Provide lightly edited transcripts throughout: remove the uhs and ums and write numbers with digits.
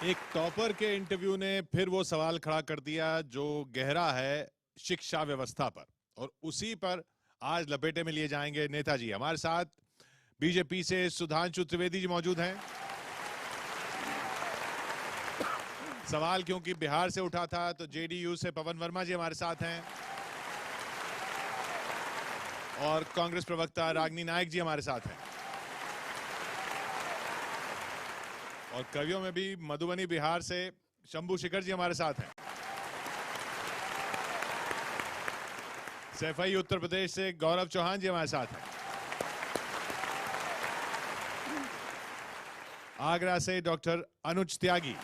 एक टॉपर के इंटरव्यू ने फिर वो सवाल खड़ा कर दिया जो गहरा है शिक्षा व्यवस्था पर, और उसी पर आज लपेटे में लिए जाएंगे नेताजी। हमारे साथ बीजेपी से सुधांशु त्रिवेदी जी मौजूद हैं। सवाल क्योंकि बिहार से उठा था तो जेडीयू से पवन वर्मा जी हमारे साथ हैं, और कांग्रेस प्रवक्ता रागिनी नायक जी हमारे साथ हैं, और कवियों में भी मधुबनी बिहार से शंभू शिखर जी हमारे साथ हैं। सैफई उत्तर प्रदेश से गौरव चौहान जी हमारे साथ हैं। आगरा से डॉक्टर अनुज त्यागी,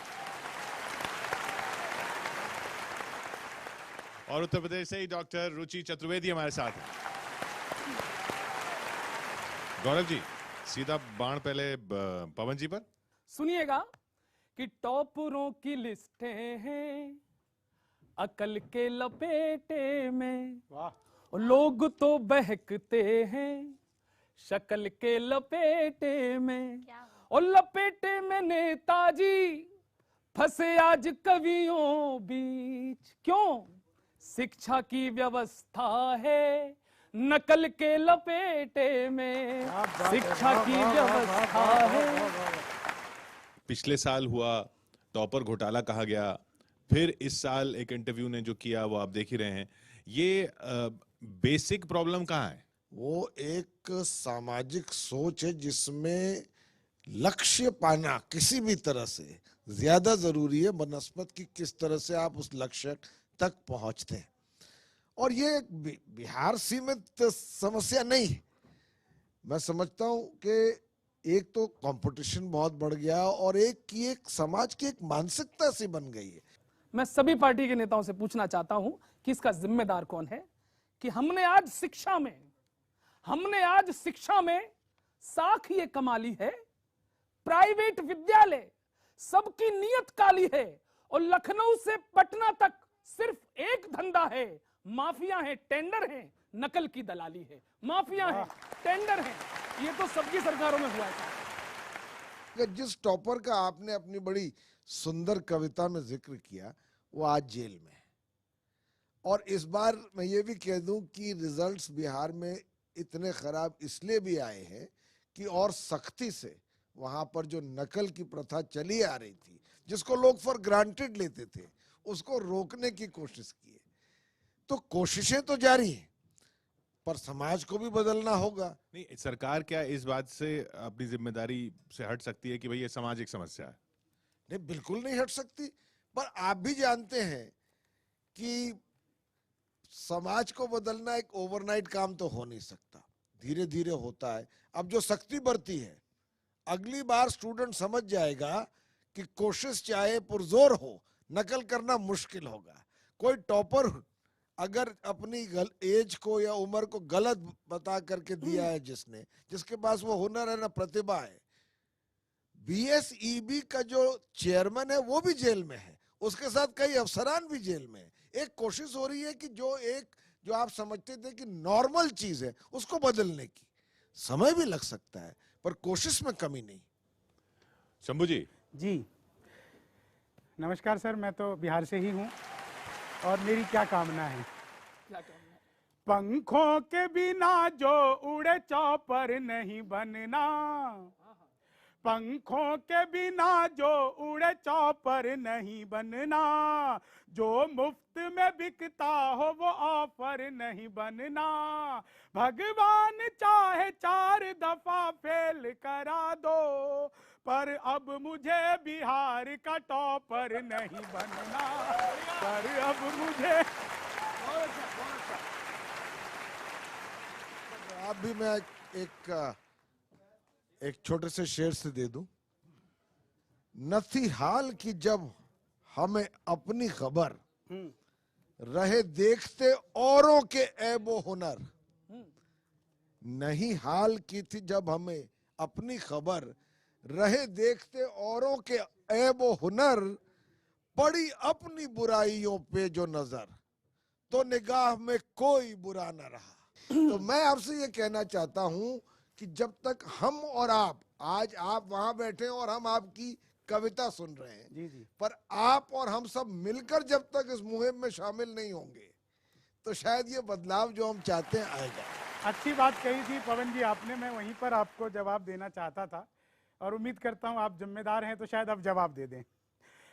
और उत्तर प्रदेश से ही डॉक्टर रुचि चतुर्वेदी हमारे साथ हैं। गौरव जी, सीधा बाण पहले पवन जी पर सुनिएगा कि टॉपरों की लिस्टें हैं अकल के लपेटे में, और लोग तो बहकते हैं शक्ल के लपेटे में, और लपेटे में नेताजी फंसे आज कवियों बीच। क्यों? शिक्षा की व्यवस्था है नकल के लपेटे में, शिक्षा की व्यवस्था है। पिछले साल हुआ, टॉपर घोटाला कहा गया, फिर इस साल एक इंटरव्यू ने जो किया वो आप देख ही रहे हैं। ये बेसिक प्रॉब्लम कहाँ है? वो एक सामाजिक सोच है जिसमें लक्ष्य पाना किसी भी तरह से ज्यादा जरूरी है बनस्पत की किस तरह से आप उस लक्ष्य तक पहुंचते हैं। और ये एक बिहार सीमित समस्या नहीं है। मैं समझता हूं कि एक तो कंपटीशन बहुत बढ़ गया और एक समाज की एक मानसिकता सी बन गई है। मैं सभी पार्टी के नेताओं से पूछना चाहता हूं कि इसका जिम्मेदार कौन है कि हमने आज शिक्षा में साख ये कमाली है, प्राइवेट विद्यालय सबकी नियत काली है, और लखनऊ से पटना तक सिर्फ एक धंधा है, माफिया है, टेंडर है, नकल की दलाली है। माफिया है, टेंडर है, ये तो सबकी सरकारों में हुआ है। जिस टॉपर का आपने अपनी बड़ी सुंदर कविता में जिक्र किया वो आज जेल में है। और इस बार मैं ये भी कह दूं कि रिजल्ट्स बिहार में इतने खराब इसलिए भी आए हैं कि और सख्ती से वहां पर जो नकल की प्रथा चली आ रही थी, जिसको लोग फॉर ग्रांटेड लेते थे, उसको रोकने की कोशिश की है। तो कोशिशें तो जारी हैं, पर समाज को भी बदलना होगा। नहीं, सरकार क्या इस बात से अपनी जिम्मेदारी से हट सकती है कि भाई ये सामाजिक समस्या है? नहीं, बिल्कुल नहीं हट सकती। पर आप भी जानते हैं कि समाज को बदलना एक ओवरनाइट काम तो हो नहीं सकता, धीरे धीरे होता है। अब जो सख्ती बरती है, अगली बार स्टूडेंट समझ जाएगा कि कोशिश चाहे पुरजोर हो, नकल करना मुश्किल होगा। कोई टॉपर अगर अपनी एज को या उम्र को गलत बता करके दिया है, जिसके पास वो हुनर है ना प्रतिभा है। बीएसईबी का जो चेयरमैन है वो भी जेल में है, उसके साथ कई अफसरान भी जेल में है। एक कोशिश हो रही है कि जो आप समझते थे कि नॉर्मल चीज है उसको बदलने की। समय भी लग सकता है पर कोशिश में कमी नहीं। शंभू जी। जी नमस्कार सर, मैं तो बिहार से ही हूँ और मेरी क्या कामना है? पंखों के बिना जो उड़े चौपर नहीं बनना, पंखों के बिना जो उड़े चौपर नहीं बनना, जो मुफ्त में बिकता हो वो ऑफर नहीं बनना। भगवान चाहे 4 दफा फेल करा दो, पर अब मुझे बिहार का टॉपर नहीं बनना, पर अब मुझे। आप भी मैं एक छोटे से शेर से दे दूं। न थी हाल की जब हमें अपनी खबर, रहे देखते औरों के ऐबो हुनर। नहीं हाल की थी जब हमें अपनी खबर, रहे देखते औरों के ऐबो हुनर, पड़ी अपनी बुराइयों पे जो नजर, तो निगाह में कोई बुरा न रहा। तो मैं आपसे ये कहना चाहता हूं कि जब तक हम और आप, आज आप वहां बैठे और हम आपकी कविता सुन रहे हैं। जी जी। पर आप और हम सब मिलकर जब तक इस मुहिम में शामिल नहीं होंगे तो शायद ये बदलाव जो हम चाहते हैं आएगा। अच्छी बात कही थी पवन जी आपने, मैं वहीं पर आपको जवाब देना चाहता था और उम्मीद करता हूं आप जिम्मेदार हैं तो शायद आप जवाब दे दें।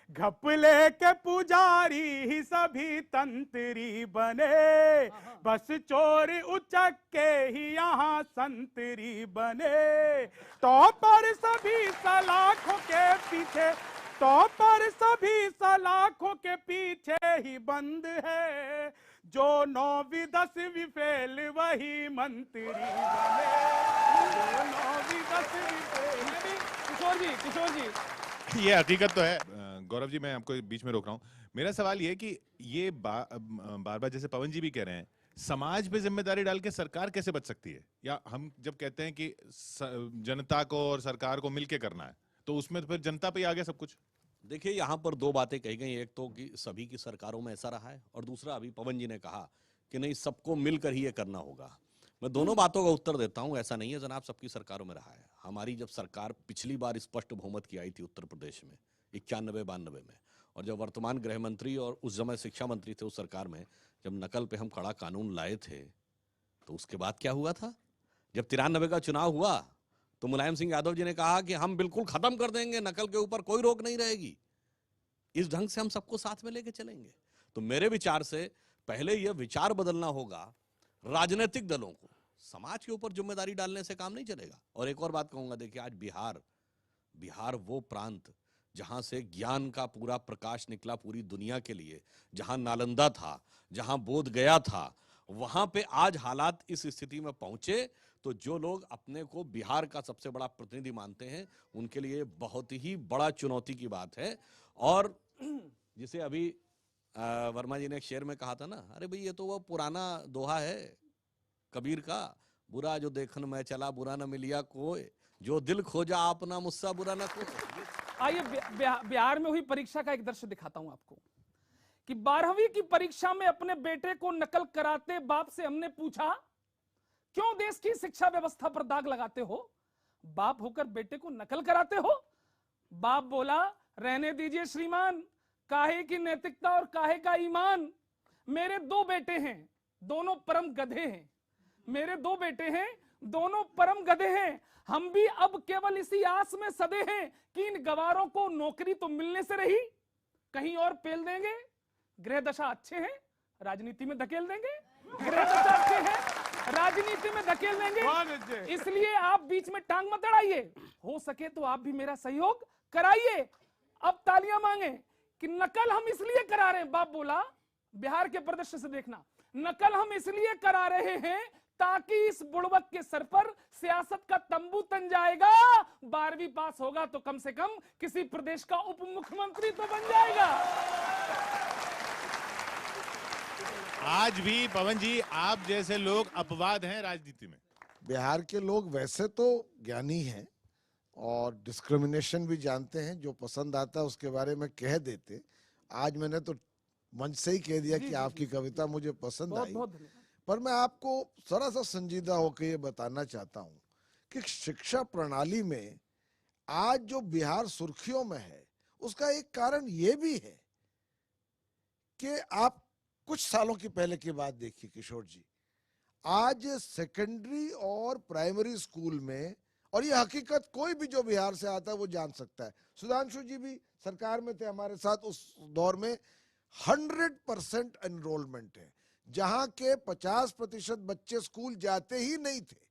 घपले के पुजारी ही सभी तंत्री बने, बस चोर उचक के ही यहाँ संतरी बने। तो पर सभी सलाखों के पीछे, तो पर सभी सलाखों के पीछे ही बंद है, जो 9वीं 10वीं फेल वही मंत्री बने, जो 9वीं 10वीं फेल। किशोर जी ये हकीकत तो है। गौरव जी, मैं आपको बीच में रोक रहा हूँ। मेरा सवाल ये है कि ये बार बार जैसे पवन जी भी कह रहे हैं, समाज पे जिम्मेदारी डाल के सरकार कैसे बच सकती है? या हम जब कहते हैं कि जनता को और सरकार को मिलके करना है, तो उसमें तो फिर जनता पे ही आ गया सब कुछ। देखिए, यहाँ पर दो बातें कही गई। एक तो कि सभी की सरकारों में ऐसा रहा है, और दूसरा अभी पवन जी ने कहा कि नहीं, सबको मिलकर ही ये करना होगा। मैं दोनों बातों का उत्तर देता हूं। ऐसा नहीं है जनाब, सबकी सरकारों में रहा है। हमारी जब सरकार पिछली बार स्पष्ट बहुमत की आई थी उत्तर प्रदेश में 91-92 में, और जब वर्तमान गृह मंत्री और उस समय शिक्षा मंत्री थे उस सरकार में, जब नकल पे हम कड़ा कानून लाए थे, तो उसके बाद क्या हुआ था? जब 93 का चुनाव हुआ तो मुलायम सिंह यादव जी ने कहा कि हम बिल्कुल खत्म कर देंगे, नकल के ऊपर कोई रोक नहीं रहेगी। इस ढंग से हम सबको साथ में लेके चलेंगे। तो मेरे विचार से पहले यह विचार बदलना होगा राजनीतिक दलों को। समाज के ऊपर जिम्मेदारी डालने से काम नहीं चलेगा। और एक और बात कहूंगा, देखिए आज बिहार वो प्रांत जहां से ज्ञान का पूरा प्रकाश निकला पूरी दुनिया के लिए, जहां नालंदा था, जहां बोध गया था, वहां पे आज हालात इस स्थिति में पहुंचे, तो जो लोग अपने को बिहार का सबसे बड़ा प्रतिनिधि मानते हैं उनके लिए बहुत ही बड़ा चुनौती की बात है। और जिसे अभी वर्मा जी ने एक शेर में कहा था ना, अरे भाई ये तो वो पुराना दोहा है कबीर का, बुरा जो देखन में चला बुरा न मिलिया कोई, जो दिल खोजा आपना मुझसा बुरा न कोई। आइए बिहार में हुई परीक्षा का एक दृश्य दिखाता हूं आपको कि 12वीं की परीक्षा में अपने बेटे को नकल कराते बाप से हमने पूछा, क्यों देश की शिक्षा व्यवस्था पर दाग लगाते हो? बाप होकर बेटे को नकल कराते हो? बाप बोला, रहने दीजिए श्रीमान, काहे की नैतिकता और काहे का ईमान। मेरे 2 बेटे हैं, दोनों परम गधे हैं। मेरे 2 बेटे हैं, दोनों परम गधे हैं। हम भी अब केवल इसी आस में सदे हैं कि इन गवारों को नौकरी तो मिलने से रही, कहीं और पेल देंगे। गृह दशा अच्छे हैं, राजनीति में धकेल देंगे। गृह दशा अच्छे हैं, राजनीति में धकेल देंगे। इसलिए आप बीच में टांग मत अड़ाइए। हो सके तो आप भी मेरा सहयोग कराइए। अब तालियां मांगे कि नकल हम इसलिए करा रहे हैं। बाप बोला, बिहार के परिदृश्य से देखना, नकल हम इसलिए करा रहे हैं ताकि इस बुड़वक के सर पर सियासत का तंबू तन जाएगा। 12वीं पास होगा तो कम से कम किसी प्रदेश का उप मुख्यमंत्री तो बन जाएगा। आज भी पवन जी आप जैसे लोग अपवाद हैं राजनीति में। बिहार के लोग वैसे तो ज्ञानी हैं और डिस्क्रिमिनेशन भी जानते हैं, जो पसंद आता है उसके बारे में कह देते। आज मैंने तो मंच से ही कह दिया कि आपकी कविता मुझे पसंद आई। पर मैं आपको जरा सा संजीदा होकर ये बताना चाहता हूँ कि शिक्षा प्रणाली में आज जो बिहार सुर्खियों में है उसका एक कारण ये भी है कि आप कुछ सालों की पहले की बात देखिए किशोर जी, आज सेकेंडरी और प्राइमरी स्कूल में, और ये हकीकत कोई भी जो बिहार से आता है वो जान सकता है, सुधांशु जी भी सरकार में थे हमारे साथ उस दौर में, 100% एनरोलमेंट है। जहां के 50% बच्चे स्कूल जाते ही नहीं थे,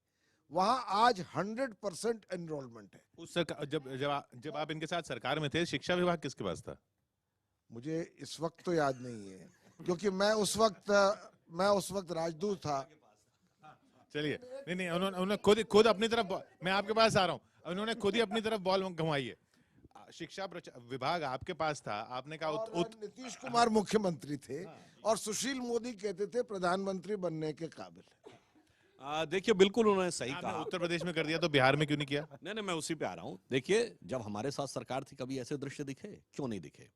वहां आज 100% एनरोलमेंट है। उस सरकार जब आप इनके साथ सरकार में थे, शिक्षा विभाग किसके पास था? मुझे इस वक्त तो याद नहीं है क्योंकि मैं उस वक्त राजदूत था। चलिए, नहीं उन्होंने खुद अपनी तरफ, मैं आपके पास आ रहा हूँ, उन्होंने खुद ही अपनी तरफ बॉल घुमाई है। शिक्षा विभाग आपके पास था, आपने कहा नीतीश कुमार मुख्यमंत्री थे और सुशील मोदी कहते थे प्रधानमंत्री बनने के काबिल। देखिए, बिल्कुल उन्होंने सही कहा। उत्तर प्रदेश में कर दिया तो बिहार में क्यों नहीं किया? नहीं, मैं उसी पे आ रहा हूँ। देखिए, जब हमारे साथ सरकार थी कभी ऐसे दृश्य दिखे? क्यों नहीं दिखे?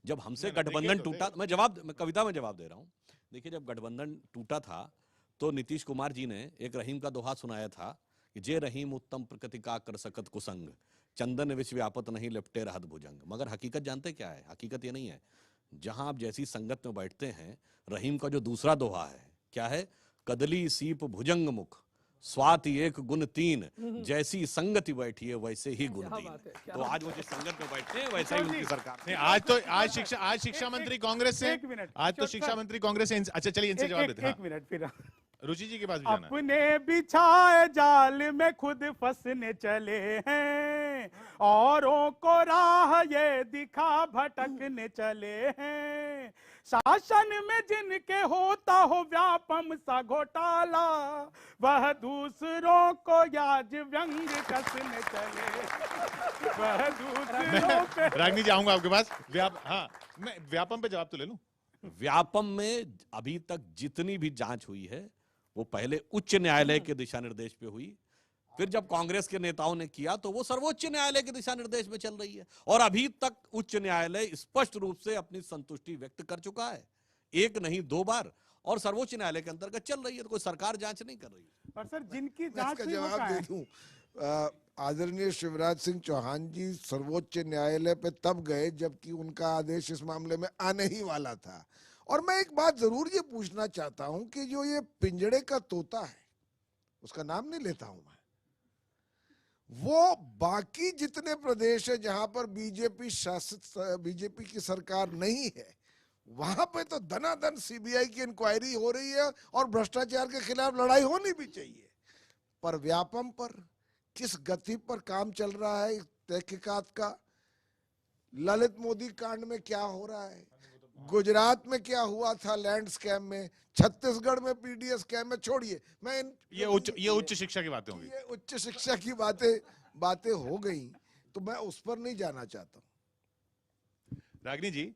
जब हमसे गठबंधन टूटा, मैं कविता में जवाब दे रहा हूँ। देखिए, जब गठबंधन टूटा था तो नीतीश कुमार जी ने एक रहीम का दोहा सुनाया था कि जे रहीम उत्तम प्रकृति का कर सकत कुसंग, चंदन विष व्यापत नहीं लिपटे रहत भुजंग। मगर हकीकत जानते क्या है? हकीकत ये नहीं है। जहां आप जैसी संगत में बैठते हैं, रहीम का जो दूसरा दोहा है क्या है? कदली सीप भुजंग मुख स्वाति एक गुण तीन, जैसी संगति बैठी है वैसे ही गुण क्या तीन। बात है, क्या तो बात आज वो जिस संगत में बैठते हैं वैसा ही उनकी सरकार। नहीं, आज शिक्षा मंत्री कांग्रेस से, एक मिनट, आज तो शिक्षा मंत्री कांग्रेस से अच्छा चलिए इनसे जवाब देते हैं। एक मिनट फिर रुचि जी के पास भी जाना है। अपने बिछाए जाल में खुद फंसने चले हैं, औरों को राह ये दिखा भटकने चले हैं। शासन में जिनके होता हो व्यापम सा घोटाला, वह दूसरों को याज व्यंग कसने चले, वह दूसरों पे। रागनी जी आऊंगा आपके पास। हाँ, मैं व्यापम पे जवाब तो ले लूं। व्यापम में अभी तक जितनी भी जांच हुई है वो पहले उच्च न्यायालय के दिशा निर्देश पे हुई, फिर जब कांग्रेस के नेताओं ने किया तो वो सर्वोच्च न्यायालय के दिशा निर्देश में चल रही है। और अभी तक उच्च न्यायालय स्पष्ट रूप से अपनी संतुष्टि व्यक्त कर चुका है, एक नहीं 2 बार, और सर्वोच्च न्यायालय के अंतर्गत चल रही है। तो कोई सरकार जांच नहीं कर रही है। और सर जिनकी मैं जांच इसका हुई वो जवाब कहाँ दे है? दूं। आदरणीय शिवराज सिंह चौहान जी सर्वोच्च न्यायालय पे तब गए जबकि उनका आदेश इस मामले में आने ही वाला था। और मैं एक बात जरूर ये पूछना चाहता हूं कि जो ये पिंजड़े का तोता है, उसका नाम नहीं लेता हूं मैं, वो बाकी जितने प्रदेश है जहां पर बीजेपी शासित बीजेपी की सरकार नहीं है, वहां पे तो दनादन सीबीआई की इंक्वायरी हो रही है और भ्रष्टाचार के खिलाफ लड़ाई होनी भी चाहिए। पर व्यापम पर किस गति पर काम चल रहा है तहकीकात का? ललित मोदी कांड में क्या हो रहा है? गुजरात में क्या हुआ था लैंड स्कैम में? छत्तीसगढ़ में पीडीएस स्कैम में? छोड़िए, मैं ये उच्च शिक्षा की बातें होंगी। ये उच्च शिक्षा की बातें हो गई, तो मैं उस पर नहीं जाना चाहता हूं। रागनी जी,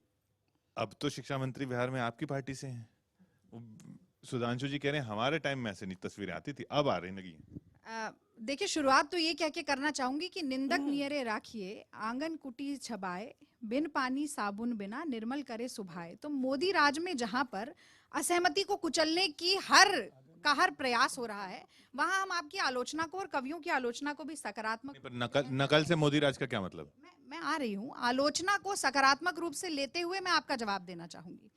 अब तो शिक्षा मंत्री बिहार में आपकी पार्टी से हैं। सुधांशु जी कह रहे हैं हमारे टाइम में ऐसे नहीं तस्वीरें आती थी, अब आ रही लगी। देखिए, शुरुआत तो ये कह के करना चाहूंगी कि निंदक नियरे राखिए, आंगन कुटी छबाए, बिन पानी साबुन बिना निर्मल करे सुभाए। तो मोदी राज में जहां पर असहमति को कुचलने की हर प्रयास हो रहा है, वहां हम आपकी आलोचना को और कवियों की आलोचना को भी सकारात्मक, पर नकल से मोदी राज का क्या मतलब? मैं आ रही हूँ, आलोचना को सकारात्मक रूप से लेते हुए मैं आपका जवाब देना चाहूंगी।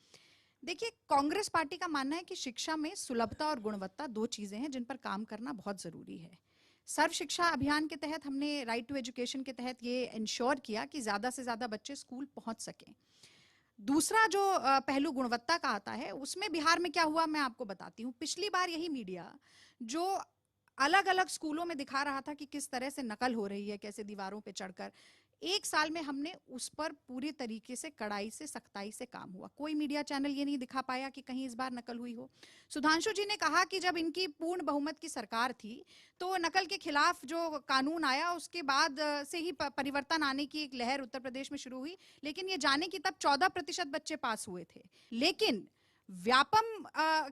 देखिए, कांग्रेस पार्टी का मानना है कि शिक्षा में सुलभता और गुणवत्ता 2 चीजें हैं जिन पर काम करना बहुत जरूरी है। सर्व शिक्षा अभियान के तहत हमने राइट टू एजुकेशन के तहत ये इंश्योर किया कि ज्यादा से ज्यादा बच्चे स्कूल पहुंच सकें। दूसरा जो पहलू गुणवत्ता का आता है, उसमें बिहार में क्या हुआ मैं आपको बताती हूँ। पिछली बार यही मीडिया जो अलग अलग स्कूलों में दिखा रहा था कि किस तरह से नकल हो रही है, कैसे दीवारों पे चढ़कर, 1 साल में हमने उस पर पूरी तरीके से कड़ाई से सख्ताई से काम हुआ। कोई मीडिया चैनल ये नहीं दिखा पाया कि कहीं इस बार नकल हुई हो। सुधांशु जी ने कहा कि जब इनकी पूर्ण बहुमत की सरकार थी तो नकल के खिलाफ जो कानून आया उसके बाद से ही परिवर्तन आने की एक लहर उत्तर प्रदेश में शुरू हुई, लेकिन ये जाने कि तब 14% बच्चे पास हुए थे। लेकिन व्यापम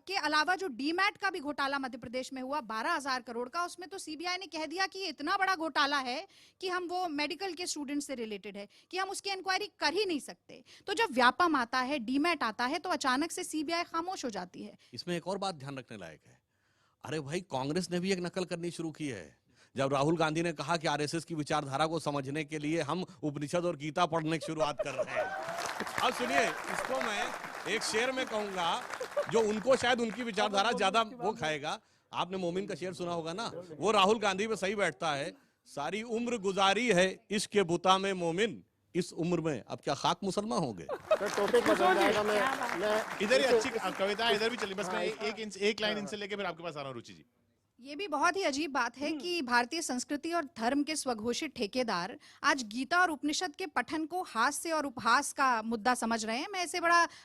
के अलावा जो डीमैट का भी घोटाला मध्य प्रदेश में हुआ 12,000 करोड़ का, उसमें तो सीबीआई ने कह दिया कि ये इतना बड़ा घोटाला है कि हम वो मेडिकल के स्टूडेंट से रिलेटेड है कि हम उसकी इंक्वायरी कर ही नहीं सकते। तो जब व्यापम आता है, डीमैट आता है, तो अचानक से सीबीआई खामोश हो जाती है। इसमें एक और बात ध्यान रखने लायक है। अरे भाई, कांग्रेस ने भी एक नकल करनी शुरू की है। जब राहुल गांधी ने कहा कि आरएसएस की विचारधारा को समझने के लिए हम उपनिषद और गीता पढ़ने की शुरुआत कर रहे हैं। अब सुनिए, इसको मैं एक शेर में कहूंगा जो उनको शायद उनकी विचारधारा ज्यादा वो खाएगा। आपने मोमिन का शेर सुना होगा ना, वो राहुल गांधी पे सही बैठता है। सारी उम्र गुजारी है इश्क के बुता में मोमिन, इस उम्र में अब क्या खाक मुसलमान हो गए। टॉपिक बदल जाएगा। मैं इधर ही अच्छी कविता इधर भी चली, बस मैं एक लाइन इनसे लेके फिर आपके पास आ रहा हूँ रुचि जी। ये भी बहुत ही अजीब बात है कि भारतीय संस्कृति और धर्म के स्वघोषित ठेकेदार आज गीता और उपनिषद के पठन को हास्य और उपहास का मुद्दा समझ रहे हैं। मैं इसे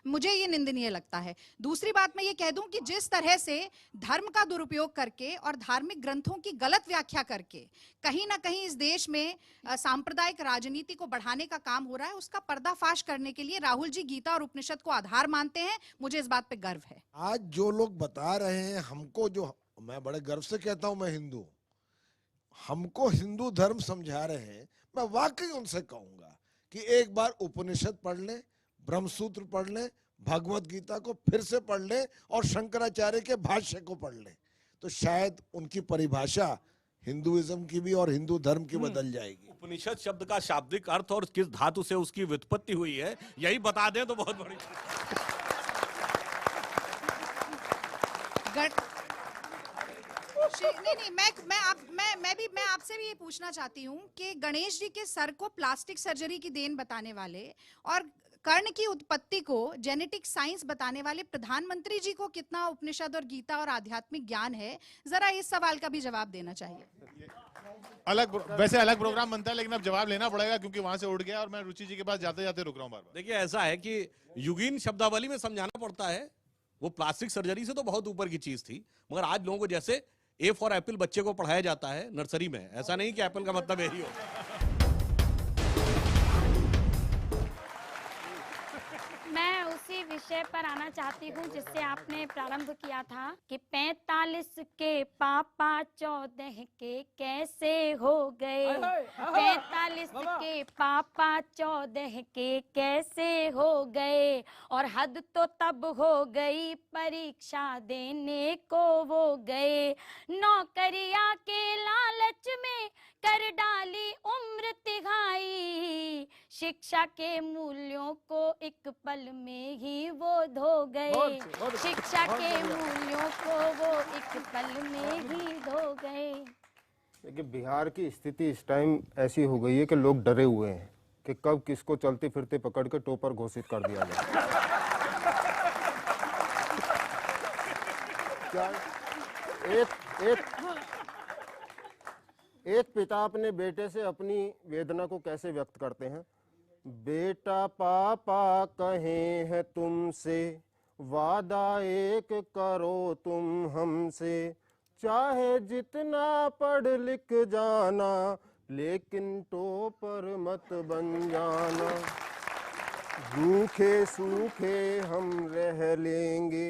मुझे ये निंदनीय लगता है। दूसरी बात मैं ये कह दूं कि जिस तरह से धर्म का दुरुपयोग करके और धार्मिक ग्रंथों की गलत व्याख्या करके कहीं ना कहीं इस देश में सांप्रदायिक राजनीति को बढ़ाने का काम हो रहा है, उसका पर्दाफाश करने के लिए राहुल जी गीता और उपनिषद को आधार मानते हैं। मुझे इस बात पे गर्व है। आज जो लोग बता रहे हैं हमको, जो मैं बड़े गर्व से कहता हूं मैं हिंदू, हमको हिंदू धर्म समझा रहे हैं, मैं वाकई उनसे कहूंगा कि एक बार उपनिषद पढ़ लें, ब्रह्मसूत्र पढ़ लें, भगवत गीता को फिर से पढ़ लें और शंकराचार्य के भाष्य को पढ़ लें, तो शायद उनकी परिभाषा हिंदुइज्म की भी और हिंदू धर्म की बदल जाएगी। उपनिषद शब्द का शाब्दिक अर्थ और किस धातु से उसकी व्युत्पत्ति हुई है यही बता दें तो बहुत बड़ी। नहीं, मैं आपसे भी ये पूछना चाहती हूँ कि गणेश जी के सर को प्लास्टिक सर्जरी की देन बताने वाले और कर्ण की उत्पत्ति को जेनेटिक साइंस बताने वाले प्रधानमंत्री जी को कितना उपनिषद और गीता और आध्यात्मिक ज्ञान है, जरा इस सवाल का भी जवाब देना चाहिए। वैसे अलग प्रोग्राम बनता है, लेकिन अब जवाब लेना पड़ेगा क्योंकि वहां से उठ गया और मैं रुचि जी के पास जाते जाते रुक रहा हूँ बार-बार। देखिए ऐसा है कि युगीन शब्दावली में समझाना पड़ता है, वो प्लास्टिक सर्जरी से तो बहुत ऊपर की चीज थी, मगर आज लोगों को जैसे ए फॉर एप्पल बच्चे को पढ़ाया जाता है नर्सरी में, ऐसा नहीं कि एप्पल का मतलब यही हो। मैं उसी विषय पर आना चाहती हूँ जिससे आपने प्रारंभ किया था कि 45 के पापा 14 के कैसे हो गए। 45 के पापा 14 के कैसे हो गए, और हद तो तब हो गई परीक्षा देने को वो गए। नौकरिया के लालच में कर डाली उम्र तिहाई, शिक्षा के मूल्यों को एक पल में ही वो धो गए। शिक्षा के मूल्यों को वो एक पल में ही धो गए। देखिए बिहार की स्थिति इस टाइम ऐसी हो गई है कि लोग डरे हुए हैं कि कब किसको चलते फिरते पकड़ के टॉपर घोषित कर दिया जाए। क्या एक पिता अपने बेटे से अपनी वेदना को कैसे व्यक्त करते हैं? बेटा पापा कहे हैं तुमसे, वादा एक करो तुम हमसे, चाहे जितना पढ़ लिख जाना लेकिन टॉपर मत बन जाना। भूखे सूखे हम रह लेंगे,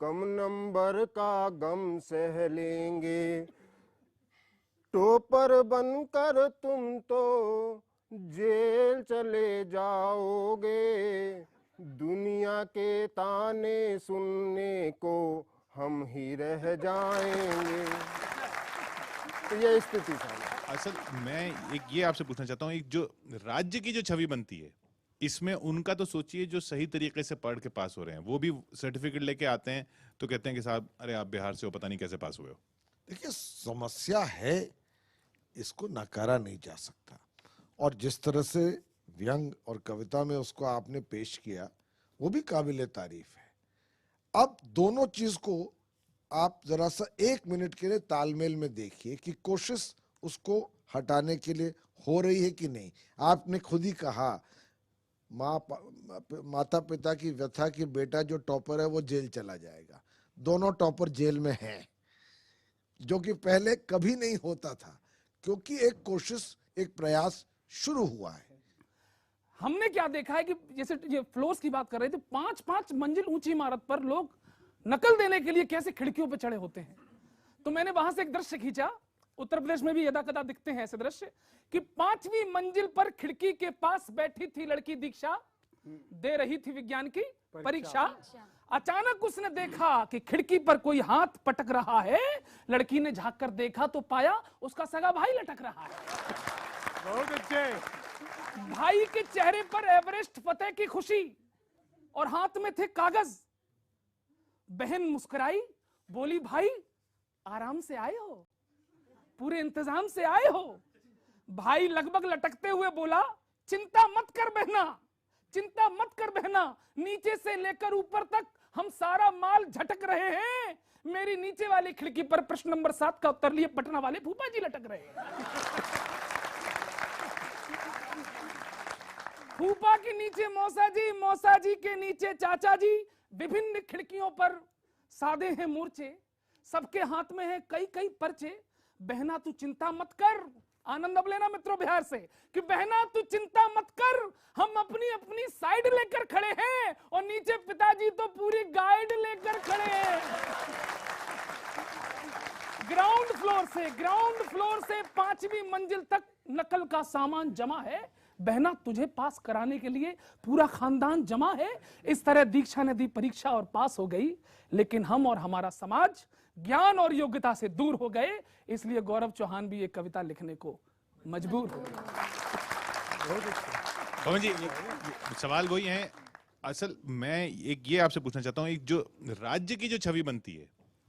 कम नंबर का गम सह लेंगे। टॉपर बनकर तुम तो जेल चले जाओगे, दुनिया के ताने सुनने को हम ही रह जाएंगे। तो ये स्थिति था। असल मैं एक ये आपसे पूछना चाहता हूँ, एक जो राज्य की जो छवि बनती है इसमें उनका तो सोचिए, जो सही तरीके से पढ़ के पास हो रहे हैं वो भी सर्टिफिकेट लेके आते हैं तो कहते हैं कि साहब अरे आप बिहार से हो, पता नहीं कैसे पास हुए हो। देखिए समस्या है, इसको नकारा नहीं जा सकता, और जिस तरह से व्यंग और कविता में उसको आपने पेश किया वो भी काबिले तारीफ है। अब दोनों चीज को आप जरा सा 1 मिनट के लिए तालमेल में देखिए कि कोशिश उसको हटाने के लिए हो रही है कि नहीं। आपने खुद ही कहा माता पिता की व्यथा की बेटा जो टॉपर है वो जेल चला जाएगा। दोनों टॉपर जेल में हैं, जो कि पहले कभी नहीं होता था, क्योंकि एक कोशिश एक प्रयास शुरू हुआ है। हमने क्या देखा है कि जैसे ये फ्लोर्स की बात कर रहे थे, 5-5 मंजिल ऊंची इमारत पर लोग नकल देने के लिए कैसे खिड़कियों पर चढ़े होते हैं। तो मैंने वहां से एक दृश्य खींचा, उत्तर प्रदेश में भी यदा कदा दिखते हैं ऐसे दृश्य, कि 5वीं मंजिल पर खिड़की के पास बैठी थी लड़की दीक्षा, दे रही थी विज्ञान की परीक्षा। अचानक उसने देखा कि खिड़की पर कोई हाथ पटक रहा है। लड़की ने झांक कर देखा तो पाया उसका सगा भाई लटक रहा है। बहुत अच्छे। भाई के चेहरे पर एवरेस्ट फतेह की खुशी और हाथ में थे कागज। बहन मुस्कुराई, बोली भाई आराम से आए हो, पूरे इंतजाम से आए हो। भाई लगभग लटकते हुए बोला चिंता मत कर बहना, चिंता मत कर बहना, नीचे से लेकर ऊपर तक हम सारा माल झटक रहे हैं। मेरी नीचे वाली खिड़की पर प्रश्न नंबर 7 का उत्तर लिए पटना वाले भूपा जी लटक रहे हैं। फूफा के नीचे मौसा जी के नीचे चाचा जी। विभिन्न खिड़कियों पर सादे हैं मोर्चे, सबके हाथ में है कई कई पर्चे। बहना तू चिंता मत कर, आनंद अब लेना मित्रों बिहार से, कि बहना तू चिंता मत कर, हम अपनी अपनी साइड लेकर खड़े हैं। और नीचे पिताजी तो पूरी गाइड लेकर खड़े हैं। ग्राउंड फ्लोर से 5वीं मंजिल तक नकल का सामान जमा है। बहना तुझे पास कराने के लिए पूरा खानदान जमा है। इस तरह दीक्षा ने दी परीक्षा और पास हो गई। लेकिन हम और हमारा समाज ज्ञान और योग्यता से दूर हो गए, इसलिए गौरव चौहान भी एक कविता लिखने को मजबूर हो गए। पवन जी, सवाल वही है। असल मैं एक ये आपसे पूछना चाहता हूँ, एक जो राज्य की जो छवि बनती है,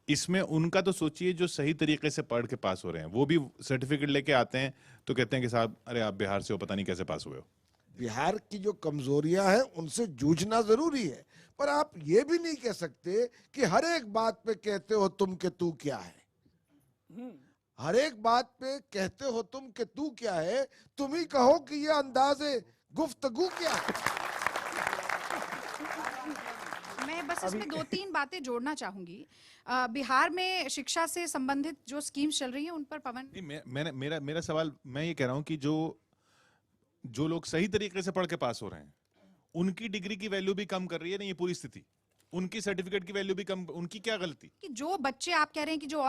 इसमें उनका तो सोचिए जो सही तरीके से पढ़ के पास हो रहे हैं, वो भी सर्टिफिकेट लेके आते हैं तो कहते हैं कि साहब अरे आप बिहार से हो, पता नहीं कैसे पास हुए हो। बिहार की जो कमजोरियां हैं उनसे जूझना जरूरी है, पर आप ये भी नहीं कह सकते कि हर एक बात पे कहते हो तुम के तू क्या है। हर एक बात पे कहते हो तुम के तू क्या है, तुम ही कहो कि ये अंदाज़े गुफ्तगू क्या है। मैं बस इसमें 2-3 बातें जोड़ना चाहूंगी। बिहार में शिक्षा से संबंधित जो स्कीम्स चल रही हैं उन पर पवन। नहीं, मेरा सवाल, मैं ये कह रहा हूँ कि जो लोग सही तरीके से पढ़ के पास हो रहे हैं, उनकी डिग्री की वैल्यू भी कम कर रही है ना ये पूरी स्थिति, उनकी सर्टिफिकेट की वैल्यू भी कम, उनकी क्या गलती? कि जो बच्चे आप कह रहे हैं कि जो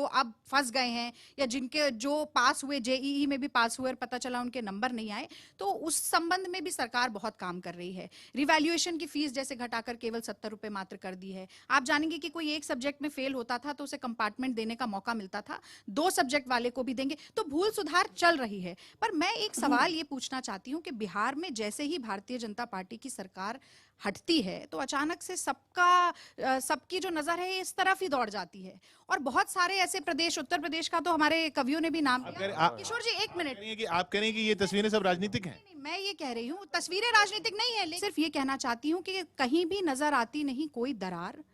अब फंस गए हैं, या जिनके जो पास हुए जेईई में भी पास हुए और पता चला उनके नंबर नहीं आए, तो उस संबंध में भी सरकार बहुत काम कर रही है। रिवैल्यूएशन की फीस जैसे घटाकर केवल 70 रुपए मात्र कर दी है। आप जानेंगे कि कोई एक सब्जेक्ट में फेल होता था तो उसे कंपार्टमेंट देने का मौका मिलता था, 2 सब्जेक्ट वाले को भी देंगे। तो भूल सुधार चल रही है। पर मैं एक सवाल ये पूछना चाहती हूँ कि बिहार में जैसे ही भारतीय जनता पार्टी की सरकार हटती है तो अचानक से सबकी जो नजर है इस तरफ ही दौड़ जाती है। और बहुत सारे ऐसे प्रदेश, उत्तर प्रदेश का तो हमारे कवियों ने भी नाम लिया। किशोर जी एक मिनट, आप कह रही हैं कि ये तस्वीरें सब राजनीतिक हैं? नहीं, मैं ये कह रही हूँ तस्वीरें राजनीतिक नहीं है, लेकिन सिर्फ ये कहना चाहती हूँ कि कहीं भी नजर आती नहीं कोई दरार,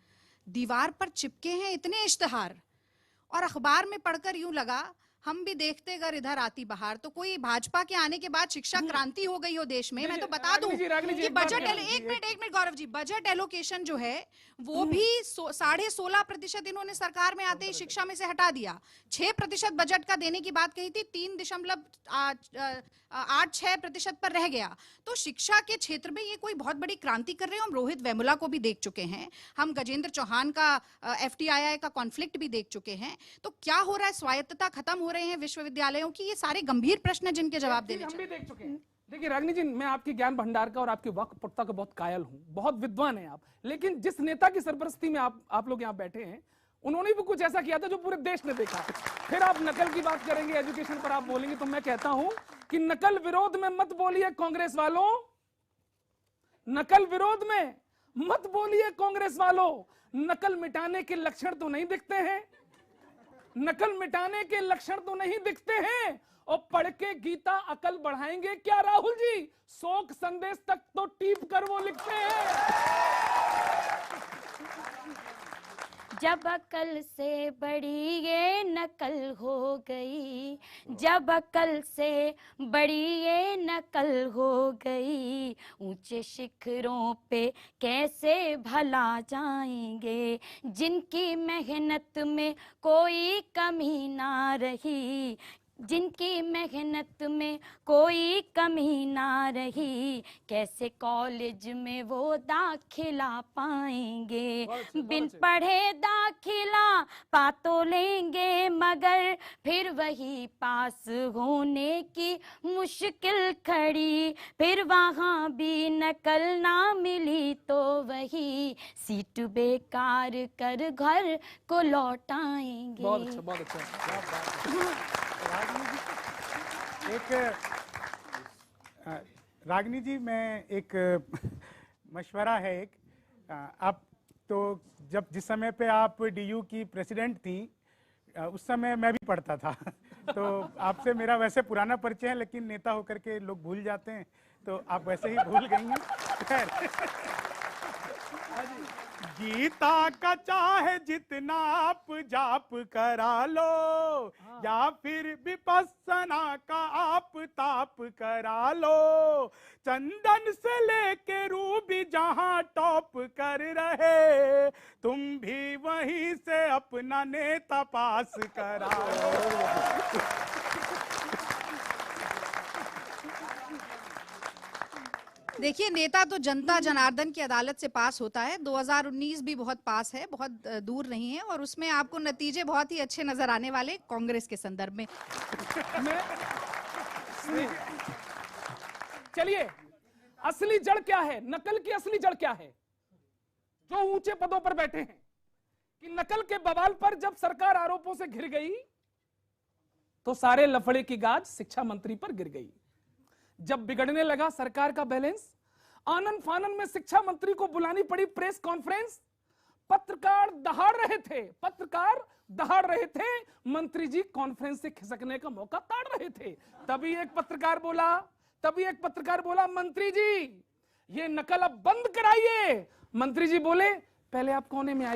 दीवार पर चिपके हैं इतने इश्तेहार, और अखबार में पढ़कर यूं लगा हम भी देखते अगर इधर आती बाहर। तो कोई भाजपा के आने के बाद शिक्षा क्रांति हो गई हो देश में। मैं तो बता दूं कि बजट, एक minute Gaurav ji, budget allocation जो है वो भी 16.5% इन्होंने सरकार में आते ही शिक्षा में से हटा दिया। 6% बजट का देने की बात कही थी, 3.86% पर रह गया। तो शिक्षा के क्षेत्र में ये कोई बहुत बड़ी क्रांति कर रहे हैं। हम रोहित वेमुला को भी देख चुके हैं, हम गजेंद्र चौहान का FTII का कॉन्फ्लिक्ट भी देख चुके हैं। तो क्या हो रहा है, स्वायत्तता खत्म हो रहे हैं विश्वविद्यालयों की, ये सारे गंभीर प्रश्न हैं जिनके जवाब देने हम भी देख चुके हैं। देखिए रागिनी जी, मैं आपके ज्ञान भंडार का और आपकी वक्तृत्व का बहुत कायल हूं, बहुत विद्वान हैं आप, लेकिन जिस नेता की सरपरस्ती में आप लोग यहाँ बैठे हैं, उन्होंने भी कुछ ऐसा किया था जो पूरे देश ने देखा। फिर आप नकल की बात करेंगे, एजुकेशन पर आप बोलेंगे, तो मैं कहता हूं कि नकल विरोध में मत बोलिए कांग्रेस वालों, नकल विरोध में मत बोलिए कांग्रेस वालों। नकल मिटाने के लक्षण तो नहीं दिखते हैं, नकल मिटाने के लक्षण तो नहीं दिखते हैं, और पढ़ के गीता अकल बढ़ाएंगे क्या राहुल जी? शोक संदेश तक तो टीप कर वो लिखते हैं। जब अकल से बड़ी ये नकल हो गई, जब अकल से बड़ी ये नकल हो गई, ऊंचे शिखरों पे कैसे भला जाएंगे, जिनकी मेहनत में कोई कमी ना रही, जिनकी मेहनत में कोई कमी ना रही, कैसे कॉलेज में वो दाखिला पाएंगे। बिन पढ़े दाखिला पा तो लेंगे, मगर फिर वही पास होने की मुश्किल खड़ी, फिर वहाँ भी नकल ना मिली तो वही सीट बेकार कर घर को लौटाएंगे। बहुत अच्छा, बहुत अच्छा। रागिनी जी, मैं एक मशवरा है एक, आप तो जिस समय पे आप DU की प्रेसिडेंट थी, उस समय मैं भी पढ़ता था तो आपसे मेरा वैसे पुराना परिचय है, लेकिन नेता होकर के लोग भूल जाते हैं, तो आप वैसे ही भूल गई हैं। गीता का चाहे जितना आप जाप करा लो, या फिर विपस्सना का आप ताप करा लो, चंदन से लेके रूबी जहां टॉप कर रहे, तुम भी वहीं से अपना नेता पास करा लो। देखिए, नेता तो जनता जनार्दन की अदालत से पास होता है। 2019 भी बहुत पास है, बहुत दूर नहीं है, और उसमें आपको नतीजे बहुत ही अच्छे नजर आने वाले कांग्रेस के संदर्भ में। चलिए, असली जड़ क्या है, नकल की असली जड़ क्या है? जो ऊंचे पदों पर बैठे हैं, कि नकल के बवाल पर जब सरकार आरोपों से घिर गई तो सारे लफड़े की गाज शिक्षा मंत्री पर गिर गई। जब बिगड़ने लगा सरकार का बैलेंस, आनन फानन में शिक्षा मंत्री को बुलानी पड़ी प्रेस कॉन्फ्रेंस। पत्रकार दहाड़ रहे थे, मंत्री जी कॉन्फ्रेंस से खिसकने का मौका ताड़ रहे थे। तभी एक पत्रकार बोला, मंत्री जी ये नकल अब बंद कराइए। मंत्री जी बोले पहले आप कोने में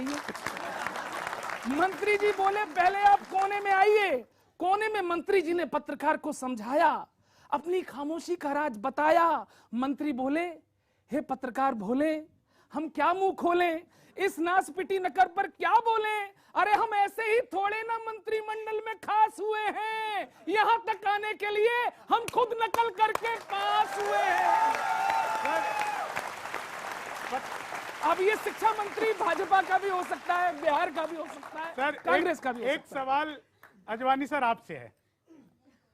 आइए। कोने में मंत्री जी ने पत्रकार को समझाया, अपनी खामोशी का राज बताया। मंत्री बोले, हे पत्रकार भोले, हम क्या मुंह खोलें, इस नासपिटी नकर पर क्या बोलें। अरे हम ऐसे ही थोड़े ना मंत्रिमंडल में खास हुए हैं, यहां तक आने के लिए हम खुद नकल करके पास हुए हैं। अब ये शिक्षा मंत्री भाजपा का भी हो सकता है, बिहार का भी हो सकता है, कांग्रेस का भी हो सकता है। एक सवाल अजवानी सर आपसे है,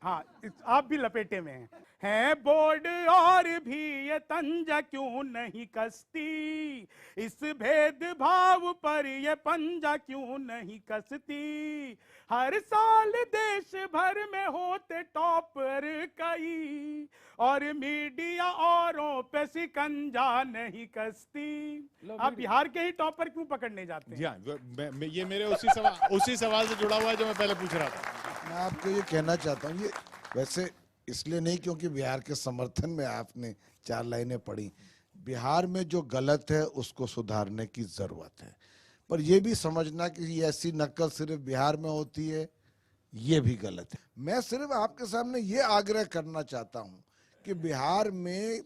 हाँ आप भी लपेटे में हैं। बोर्ड और भी ये तंजा क्यों नहीं कसती, इस भेदभाव पर ये पंजा क्यों नहीं कसती। हर साल देश भर में होते टॉपर कई, और मीडिया औरों पे शिकंजा नहीं कसती। आप बिहार के ही टॉपर क्यों पकड़ने जाते हैं? जी हाँ, ये मेरे उसी सवाल से जुड़ा हुआ है जो मैं पहले पूछ रहा था। मैं आपको ये कहना चाहता हूँ, ये वैसे इसलिए नहीं क्योंकि बिहार के समर्थन में आपने 4 लाइनें पढ़ी। बिहार में जो गलत है उसको सुधारने की जरूरत है, पर यह भी समझना कि ऐसी नकल सिर्फ बिहार में होती है, ये भी गलत है। मैं सिर्फ आपके सामने ये आग्रह करना चाहता हूं कि बिहार में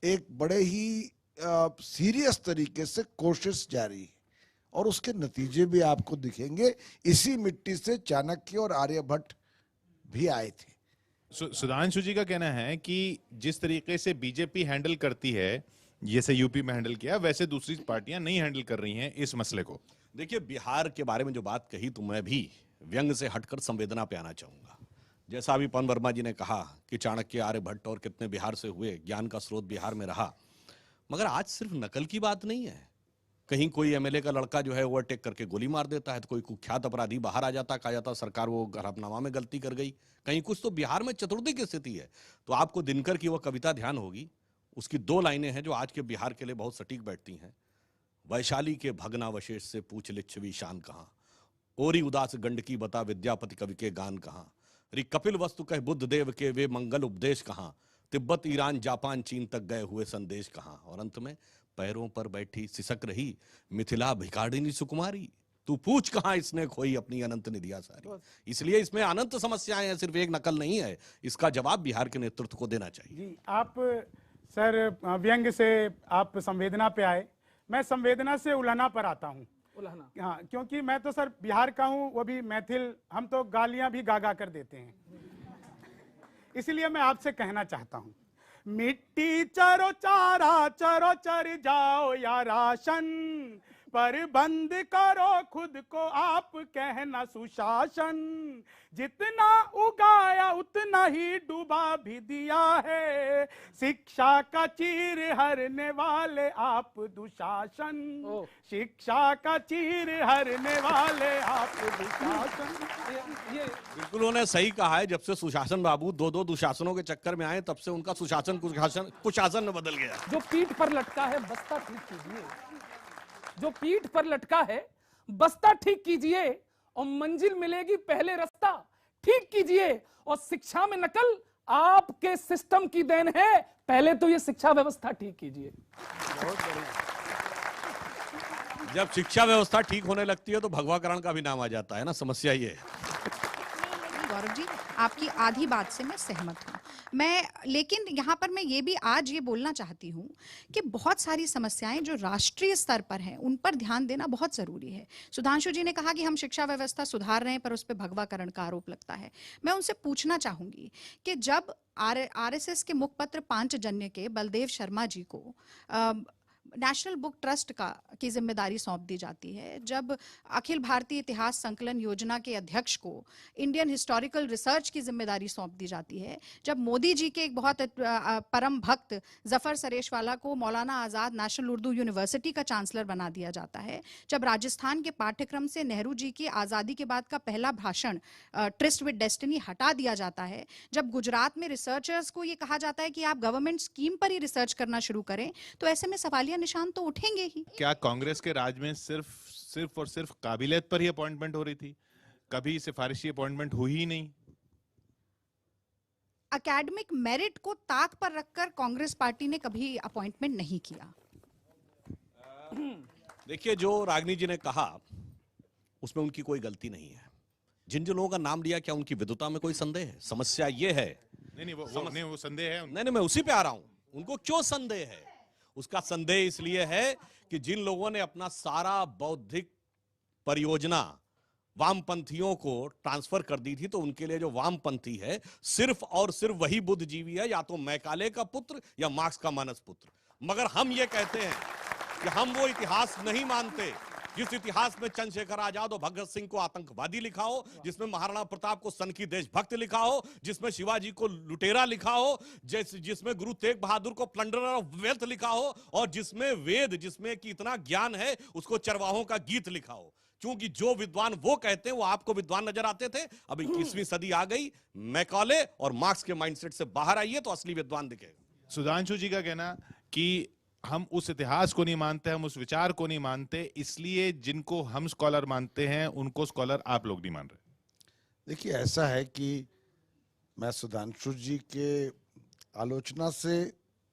एक बड़े ही सीरियस तरीके से कोशिश जारी है और उसके नतीजे भी आपको दिखेंगे। इसी मिट्टी से चाणक्य और आर्यभट्ट भी आए थे। सुधांशु जी का कहना है कि जिस तरीके से बीजेपी हैंडल करती है, जैसे यूपी में हैंडल किया, वैसे दूसरी पार्टियां नहीं हैंडल कर रही हैं इस मसले को। देखिए, बिहार के बारे में जो बात कही तो मैं भी व्यंग से हटकर संवेदना पे आना चाहूंगा। जैसा अभी पवन वर्मा जी ने कहा कि चाणक्य, आर्यभट्ट और कितने बिहार से हुए, ज्ञान का स्रोत बिहार में रहा। मगर आज सिर्फ नकल की बात नहीं है। कहीं कोई एमएलए का लड़का जो है ओवरटेक करके गोली मार देता है, तो कोई कुख्यात अपराधी बाहर आ जाता, कहा जाता सरकार वो हलफनामा में गलती कर गई। कहीं कुछ तो बिहार में चतुर्थी की स्थिति है। तो आपको दिनकर की वो कविता ध्यान होगी, उसकी 2 लाइनें हैं जो आज के बिहार के लिए बहुत सटीक बैठती हैं। वैशाली के भग्नावशेष से पूछ लिच्छवी शान कहाँ, ओरी उदास गंडकी बता विद्यापति कवि के गान कहाँ, रि कपिल वस्तु कह बुद्ध देव के वे मंगल उपदेश कहाँ, तिब्बत ईरान जापान चीन तक गए हुए संदेश कहाँ। और अंत में पैरों पर बैठी सिसक रही मिथिला भिखारिणी सुकुमारी, तू पूछ कहाँ इसने खोई अपनी अनंत निधिया सारी। इसलिए इसमें अनंत समस्याएं हैं, सिर्फ एक नकल नहीं है। इसका जवाब बिहार के नेतृत्व को देना चाहिए। जी, आप सर व्यंग से आप संवेदना पे आए, मैं संवेदना से उलाहना पर आता हूँ। हाँ, क्योंकि मैं तो सर बिहार का हूँ, वो भी मैथिल, हम तो गालियां भी गा कर देते हैं। इसलिए मैं आपसे कहना चाहता हूँ, मिट्टी चरो चारा चरो चर जाओ या राशन, पर बंद करो खुद को आप कहना सुशासन। जितना उगाया उतना ही डुबा भी दिया है, शिक्षा का चीर हरने वाले आप दुशासन। शिक्षा का चीर हरने वाले आप दुशासन। बिल्कुल उन्होंने सही कहा है। जब से सुशासन बाबू 2 दुशासनों के चक्कर में आए, तब से उनका सुशासन कुशासन में बदल गया। जो पीठ पर लटका है बस्ता ठीक कीजिए, जो पीठ पर लटका है बस्ता ठीक कीजिए, और मंजिल मिलेगी पहले रास्ता ठीक कीजिए। और शिक्षा में नकल आपके सिस्टम की देन है, पहले तो ये शिक्षा व्यवस्था ठीक कीजिए। बहुत बढ़िया। जब शिक्षा व्यवस्था ठीक होने लगती है तो भगवाकरण का भी नाम आ जाता है ना, समस्या ये है। गौरव जी, आपकी आधी बात से मैं सहमत हूँ। लेकिन यहाँ पर मैं ये भी आज ये बोलना चाहती हूँ कि बहुत सारी समस्याएं जो राष्ट्रीय स्तर पर हैं, उन पर ध्यान देना बहुत जरूरी है। सुधांशु जी ने कहा कि हम शिक्षा व्यवस्था सुधार रहे हैं, पर उस पर भगवाकरण का आरोप लगता है। मैं उनसे पूछना चाहूंगी कि जब आरएसएस के मुखपत्र पांचजन्य के बलदेव शर्मा जी को नेशनल बुक ट्रस्ट की जिम्मेदारी सौंप दी जाती है, जब अखिल भारतीय इतिहास संकलन योजना के अध्यक्ष को इंडियन हिस्टोरिकल रिसर्च की जिम्मेदारी सौंप दी जाती है, जब मोदी जी के एक बहुत परम भक्त जफर सरेशवाला को मौलाना आजाद नेशनल उर्दू यूनिवर्सिटी का चांसलर बना दिया जाता है, जब राजस्थान के पाठ्यक्रम से नेहरू जी की आजादी के बाद का पहला भाषण ट्रिस्ट विद डेस्टिनी हटा दिया जाता है, जब गुजरात में रिसर्चर्स को ये कहा जाता है कि आप गवर्नमेंट स्कीम पर ही रिसर्च करना शुरू करें, तो ऐसे में सवालिया निशान तो उठेंगे ही। क्या कांग्रेस के राज में सिर्फ और सिर्फ काबिलियत पर ही अपॉइंटमेंट हो रही थी, कभी सिफारिशी अपॉइंटमेंट हुई ही नहीं? एकेडमिक मेरिट को ताक पर रखकर कांग्रेस पार्टी ने कभी अपॉइंटमेंट नहीं किया। देखिए, जो रागिनी जी ने कहा उसमें उनकी कोई गलती नहीं है। जिन जिन लोगों का नाम लिया, क्या उनकी विद्वता में कोई संदेह है? समस्या ये है, नहीं वो संदेह है। नहीं, मैं उसी पे आ रहा हूं। उनको क्यों संदेह है? उसका संदेह इसलिए है कि जिन लोगों ने अपना सारा बौद्धिक परियोजना वामपंथियों को ट्रांसफर कर दी थी, तो उनके लिए जो वामपंथी है सिर्फ और सिर्फ वही बुद्धिजीवी है, या तो मैकाले का पुत्र या मार्क्स का मानस पुत्र। मगर हम ये कहते हैं कि हम वो इतिहास नहीं मानते जिस इतिहास में चंद्रशेखर आजाद और भगत सिंह को आतंकवादी लिखा हो, जिसमें महाराणा प्रताप को सन की देशभक्त लिखा हो, जिसमें शिवाजी को लुटेरा लिखा हो, जिसमें गुरु तेग बहादुर को प्लंडरर ऑफ वेल्थ लिखा हो, और जिसमें वेद, जिसमें कि इतना ज्ञान है, उसको चरवाहों का गीत लिखा हो। क्योंकि जो विद्वान वो कहते हैं वो आपको विद्वान नजर आते थे। अब 21वीं सदी आ गई, मैकाले और मार्क्स के माइंडसेट से बाहर आइए तो असली विद्वान दिखेगा। सुधांशु जी का कहना कि हम उस इतिहास को नहीं मानते, हम उस विचार को नहीं मानते, इसलिए जिनको हम स्कॉलर मानते हैं उनको स्कॉलर आप लोग नहीं मान रहे। देखिए, ऐसा है कि मैं सुधांशु जी के आलोचना से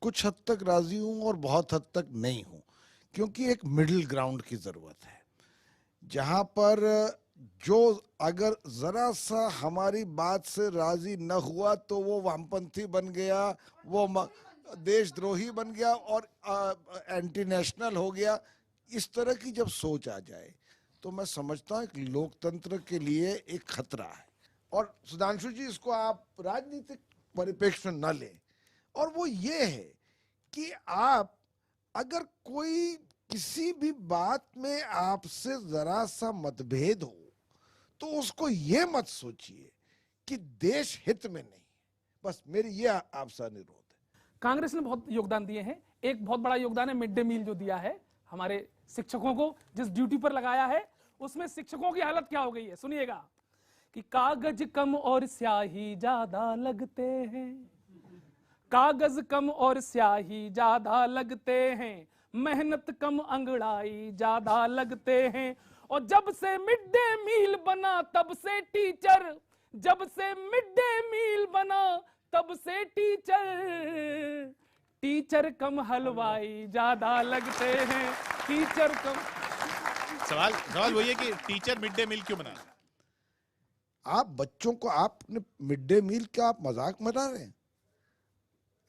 कुछ हद तक राजी हूं और बहुत हद तक नहीं हूं, क्योंकि एक मिडिल ग्राउंड की जरूरत है, जहां पर जो अगर जरा सा हमारी बात से राजी न हुआ तो वो वामपंथी बन गया, वो देशद्रोही बन गया और एंटी नेशनल हो गया। इस तरह की जब सोच आ जाए तो मैं समझता हूँ कि लोकतंत्र के लिए एक खतरा है। और सुधांशु जी, इसको आप राजनीतिक परिप्रेक्ष्य में न लें, और वो ये है कि आप अगर कोई किसी भी बात में आपसे जरा सा मतभेद हो तो उसको ये मत सोचिए कि देश हित में नहीं। बस मेरी ये आपसे अनुरोध है। कांग्रेस ने बहुत योगदान दिए हैं। एक बहुत बड़ा योगदान है मिड डे मील जो दिया है हमारे शिक्षकों को, जिस ड्यूटी पर लगाया है, उसमें शिक्षकों की हालत क्या हो गई है सुनिएगा कि कागज कम और स्याही ज्यादा लगते हैं, कागज कम और स्याही ज्यादा लगते हैं, मेहनत कम अंगड़ाई ज्यादा लगते हैं। और जब से मिड डे मील बना तब से टीचर, जब से मिड डे मील बना तब से टीचर कम हलवाई ज्यादा लगते हैं, टीचर कम। सवाल वही है कि टीचर मिड डे मील क्यों बना? आप बच्चों को, आपने मिड डे मील क्या आप मजाक बना रहे हैं?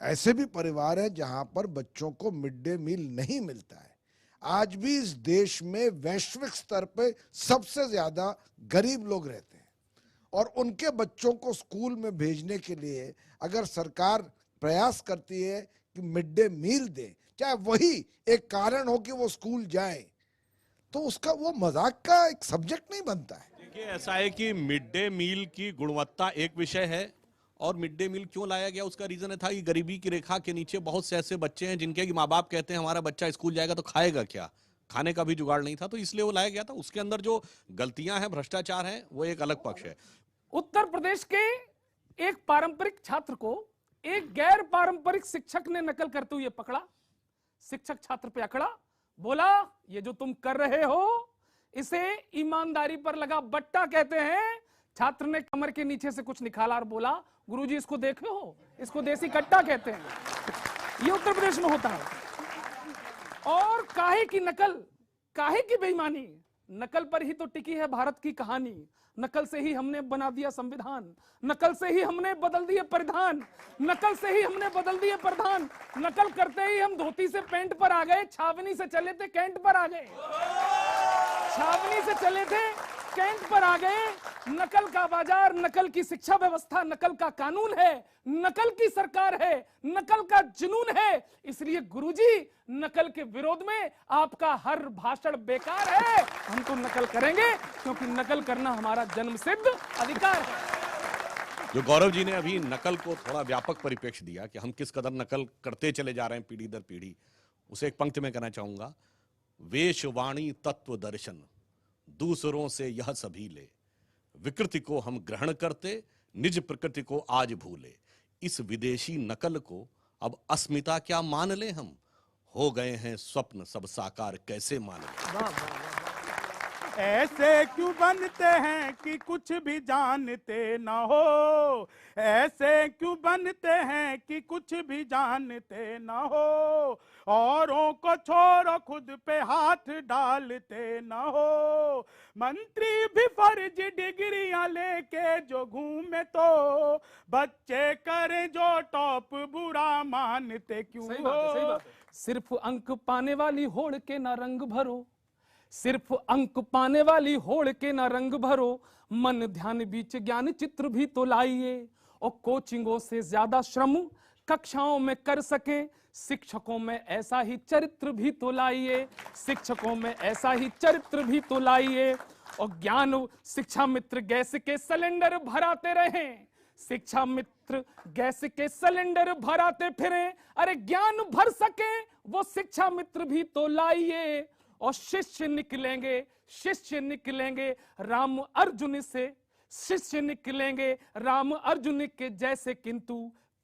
ऐसे भी परिवार हैं जहां पर बच्चों को मिड डे मील नहीं मिलता है। आज भी इस देश में वैश्विक स्तर पे सबसे ज्यादा गरीब लोग रहते हैं, और उनके बच्चों को स्कूल में भेजने के लिए अगर सरकार प्रयास करती है कि मिड डे मील दे, चाहे वही एक कारण हो कि वो स्कूल जाए, तो उसका वो मजाक का एक सब्जेक्ट नहीं बनता है। देखिए, ऐसा है कि मिड डे मील की गुणवत्ता एक विषय है, और मिड डे मील क्यों लाया गया उसका रीजन था कि गरीबी की रेखा के नीचे बहुत से ऐसे बच्चे हैं जिनके माँ बाप कहते हैं हमारा बच्चा स्कूल जाएगा तो खाएगा क्या, खाने का भी जुगाड़ नहीं था, तो इसलिए वो लाया गया था। उसके अंदर जो गलतियां हैं, भ्रष्टाचार है, वो एक अलग पक्ष है। उत्तर प्रदेश के एक पारंपरिक छात्र को एक गैर पारंपरिक शिक्षक ने नकल करते हुए पकड़ा, शिक्षक छात्र पे अकड़ा, बोला ये जो तुम कर रहे हो इसे ईमानदारी पर लगा बट्टा कहते हैं। छात्र ने कमर के नीचे से कुछ निकाला और बोला गुरुजी इसको देखे हो, इसको देसी कट्टा कहते हैं। ये उत्तर प्रदेश में होता है। और काहे की नकल, काहे की बेईमानी, नकल पर ही तो टिकी है भारत की कहानी। नकल से ही हमने बना दिया संविधान, नकल से ही हमने बदल दिए परिधान, नकल से ही हमने बदल दिए प्रधान। नकल करते ही हम धोती से पैंट पर आ गए, छावनी से चले थे कैंट पर आ गए, छावनी से चले थे कैंट पर आ गए। नकल का बाजार, नकल की शिक्षा व्यवस्था, नकल का कानून है, नकल की सरकार है, नकल का जुनून है। इसलिए गुरुजी, नकल के विरोध में आपका हर भाषण बेकार है। हम तो नकल करेंगे क्योंकि नकल करना हमारा जन्मसिद्ध अधिकार है। जो गौरव जी ने अभी नकल को थोड़ा व्यापक परिप्रेक्ष्य दिया कि हम किस कदर नकल करते चले जा रहे हैं पीढ़ी दर पीढ़ी, उसे एक पंक्ति में कहना चाहूंगा, वेशवाणी तत्व दर्शन दूसरों से यह सभी ले, विकृति को हम ग्रहण करते, निज प्रकृति को आज भूले। इस विदेशी नकल को अब अस्मिता क्या मान ले, हम हो गए हैं स्वप्न सब साकार कैसे मान ले। ऐसे क्यों बनते हैं कि कुछ भी जानते न हो, ऐसे क्यों बनते हैं कि कुछ भी जानते न हो, औरों को छोड़ो खुद पे हाथ डालते न हो। मंत्री भी फर्ज डिग्रियां लेके जो घूमे तो बच्चे करें जो टॉप बुरा मानते क्यों सही बात है, सही हो। बात है। सिर्फ अंक पाने वाली होड़ के ना रंग भरो, सिर्फ अंक पाने वाली होड़ के ना रंग भरो, मन ध्यान बीच ज्ञान चित्र भी तो लाइए। और कोचिंगों से ज्यादा श्रम कक्षाओं में कर सके, शिक्षकों में ऐसा ही चरित्र भी तो लाइए, शिक्षकों में ऐसा ही चरित्र भी तो लाइए। और ज्ञान शिक्षा मित्र गैस के सिलेंडर भराते रहें, शिक्षा मित्र गैस के सिलेंडर भराते फिरें। अरे ज्ञान भर सके वो शिक्षा मित्र भी तो लाइए। और शिष्य निकलेंगे, शिष्य निकलेंगे राम अर्जुन से, शिष्य निकलेंगे राम अर्जुन के जैसे, किंतु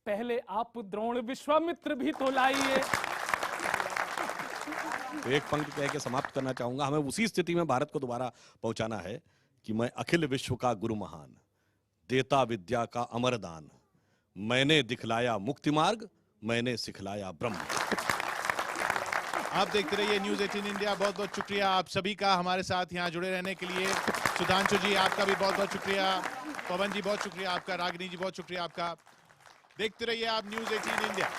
पहले आप द्रोण विश्वामित्र भी तो लाइए। तो एक पंक्ति कह के समाप्त करना चाहूंगा, हमें उसी स्थिति में भारत को दोबारा पहुंचाना है कि मैं अखिल विश्व का गुरु महान, देता विद्या का अमरदान, मैंने दिखलाया मुक्ति मार्ग, मैंने सिखलाया ब्रह्म। आप देखते रहिए न्यूज़ 18 इंडिया। बहुत बहुत शुक्रिया आप सभी का हमारे साथ यहाँ जुड़े रहने के लिए। सुधांशु जी आपका भी बहुत बहुत शुक्रिया, पवन जी बहुत शुक्रिया आपका, रागिनी जी बहुत शुक्रिया आपका। देखते रहिए आप न्यूज़ 18 इंडिया।